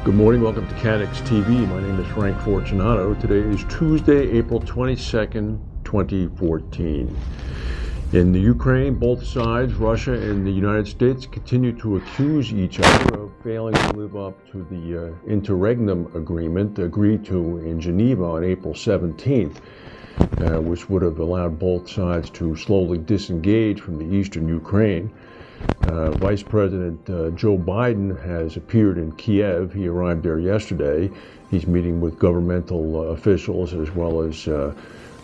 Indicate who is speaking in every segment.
Speaker 1: Good morning, welcome to CATEX TV. My name is Frank Fortunato. Today is Tuesday, April 22nd, 2014. In the Ukraine, both sides, Russia and the United States, continue to accuse each other of failing to live up to the interregnum agreement agreed to in Geneva on April 17th, which would have allowed both sides to slowly disengage from the eastern Ukraine. Vice President Joe Biden has appeared in Kiev. He arrived there yesterday. He's meeting with governmental officials as well as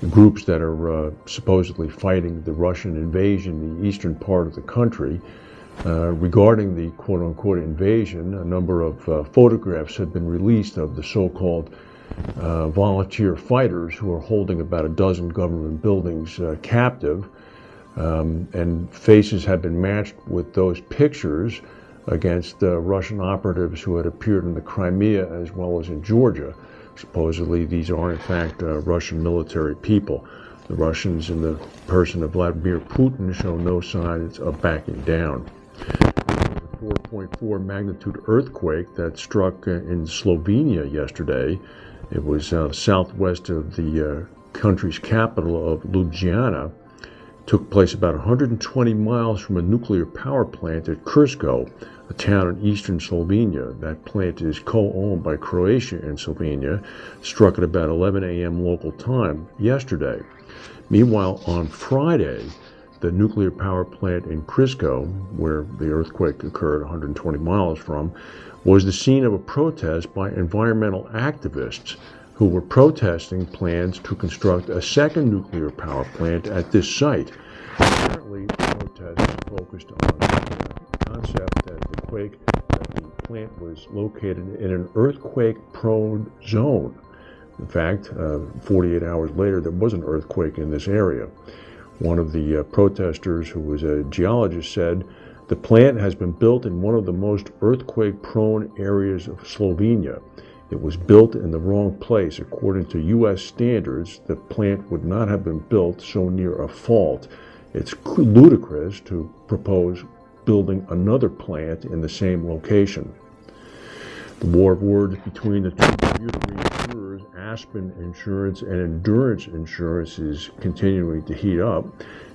Speaker 1: groups that are supposedly fighting the Russian invasion in the eastern part of the country. Regarding the quote-unquote invasion, a number of photographs have been released of the so-called volunteer fighters who are holding about a dozen government buildings captive. And faces have been matched with those pictures against Russian operatives who had appeared in the Crimea as well as in Georgia. Supposedly these are in fact Russian military people. The Russians in the person of Vladimir Putin show no signs of backing down. There was a 4.4 magnitude earthquake that struck in Slovenia yesterday. It was southwest of the country's capital of Ljubljana. Took place about 120 miles from a nuclear power plant at Krško, a town in eastern Slovenia. That plant is co-owned by Croatia and Slovenia. Struck at about 11 a.m. local time yesterday. Meanwhile, on Friday, the nuclear power plant in Krško, where the earthquake occurred 120 miles from, was the scene of a protest by environmental activists who were protesting plans to construct a second nuclear power plant at this site. Apparently, the protests focused on the concept that the plant was located in an earthquake-prone zone. In fact, 48 hours later, there was an earthquake in this area. One of the protesters, who was a geologist, said, "The plant has been built in one of the most earthquake-prone areas of Slovenia. It was built in the wrong place. According to U.S. standards, the plant would not have been built so near a fault. It's ludicrous to propose building another plant in the same location." The war of words between the two Bermuda reinsurers, Aspen Insurance and Endurance Insurance, is continuing to heat up.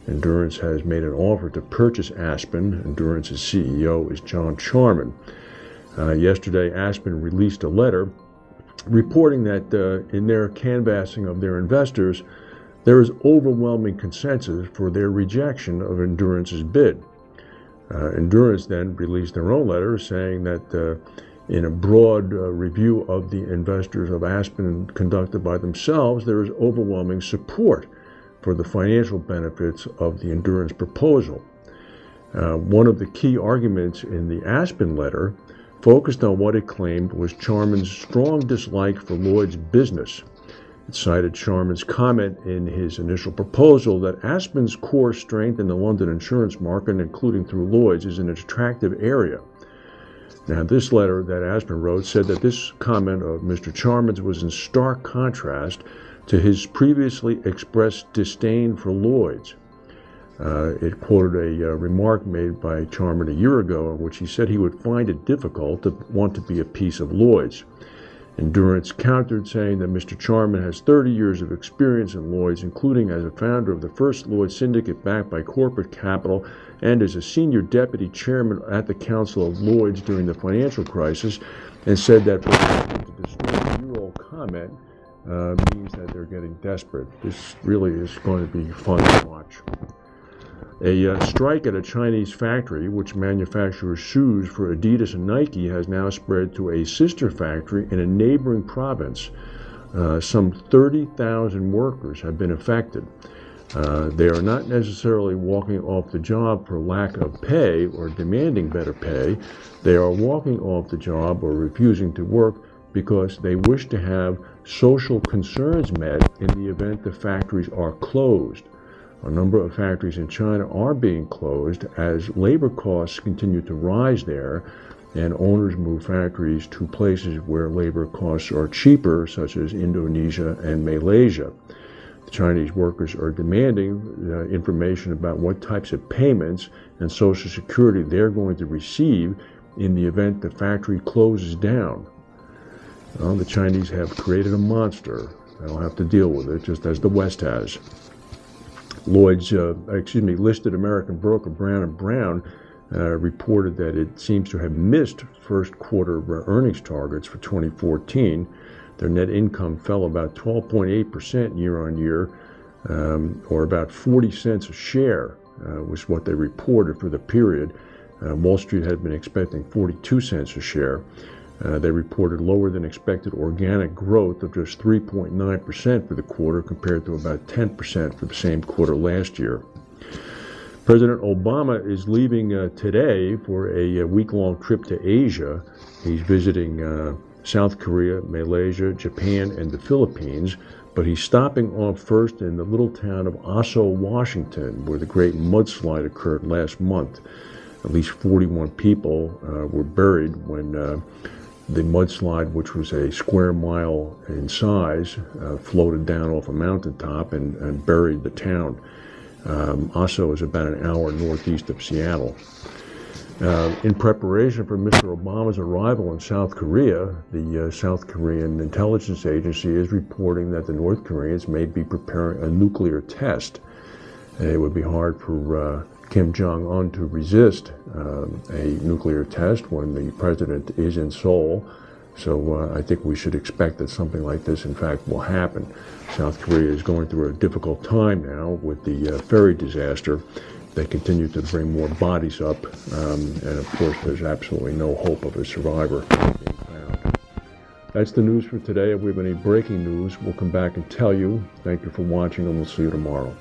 Speaker 1: Endurance has made an offer to purchase Aspen. Endurance's CEO is John Charman. Yesterday, Aspen released a letter reporting that in their canvassing of their investors, there is overwhelming consensus for their rejection of Endurance's bid. Endurance then released their own letter saying that in a broad review of the investors of Aspen conducted by themselves, there is overwhelming support for the financial benefits of the Endurance proposal. One of the key arguments in the Aspen letter focused on what it claimed was Charman's strong dislike for Lloyd's business. It cited Charman's comment in his initial proposal that Aspen's core strength in the London insurance market, including through Lloyd's, is an attractive area. Now, this letter that Aspen wrote said that this comment of Mr. Charman's was in stark contrast to his previously expressed disdain for Lloyd's. It quoted a remark made by Charman a year ago in which he said he would find it difficult to want to be a piece of Lloyd's. Endurance countered, saying that Mr. Charman has 30 years of experience in Lloyd's, including as a founder of the first Lloyd's syndicate backed by corporate capital and as a senior deputy chairman at the Council of Lloyd's during the financial crisis, and said that responding to this 20-year-old comment means that they're getting desperate. This really is going to be fun to watch. A strike at a Chinese factory, which manufactures shoes for Adidas and Nike, has now spread to a sister factory in a neighboring province. Some 30,000 workers have been affected. They are not necessarily walking off the job for lack of pay or demanding better pay. They are walking off the job or refusing to work because they wish to have social concerns met in the event the factories are closed. A number of factories in China are being closed as labor costs continue to rise there, and owners move factories to places where labor costs are cheaper, such as Indonesia and Malaysia. The Chinese workers are demanding information about what types of payments and Social Security they're going to receive in the event the factory closes down. Well, the Chinese have created a monster. They'll have to deal with it, just as the West has. Listed American broker Brown & Brown reported that it seems to have missed first quarter earnings targets for 2014. Their net income fell about 12.8% year on year, or about 40 cents a share was what they reported for the period. Wall Street had been expecting 42 cents a share. They reported lower than expected organic growth of just 3.9% for the quarter compared to about 10% for the same quarter last year. President Obama is leaving today for a week-long trip to Asia. He's visiting South Korea, Malaysia, Japan, and the Philippines, but he's stopping off first in the little town of Osso, Washington, where the great mudslide occurred last month. At least 41 people were buried when the mudslide, which was a square mile in size, floated down off a mountaintop and buried the town. Osso is about an hour northeast of Seattle. In preparation for Mr. Obama's arrival in South Korea, the South Korean intelligence agency is reporting that the North Koreans may be preparing a nuclear test. It would be hard for Kim Jong-un to resist a nuclear test when the president is in Seoul. So I think we should expect that something like this, in fact, will happen. South Korea is going through a difficult time now with the ferry disaster. They continue to bring more bodies up, and of course there's absolutely no hope of a survivor being found. That's the news for today. If we have any breaking news, we'll come back and tell you. Thank you for watching, and we'll see you tomorrow.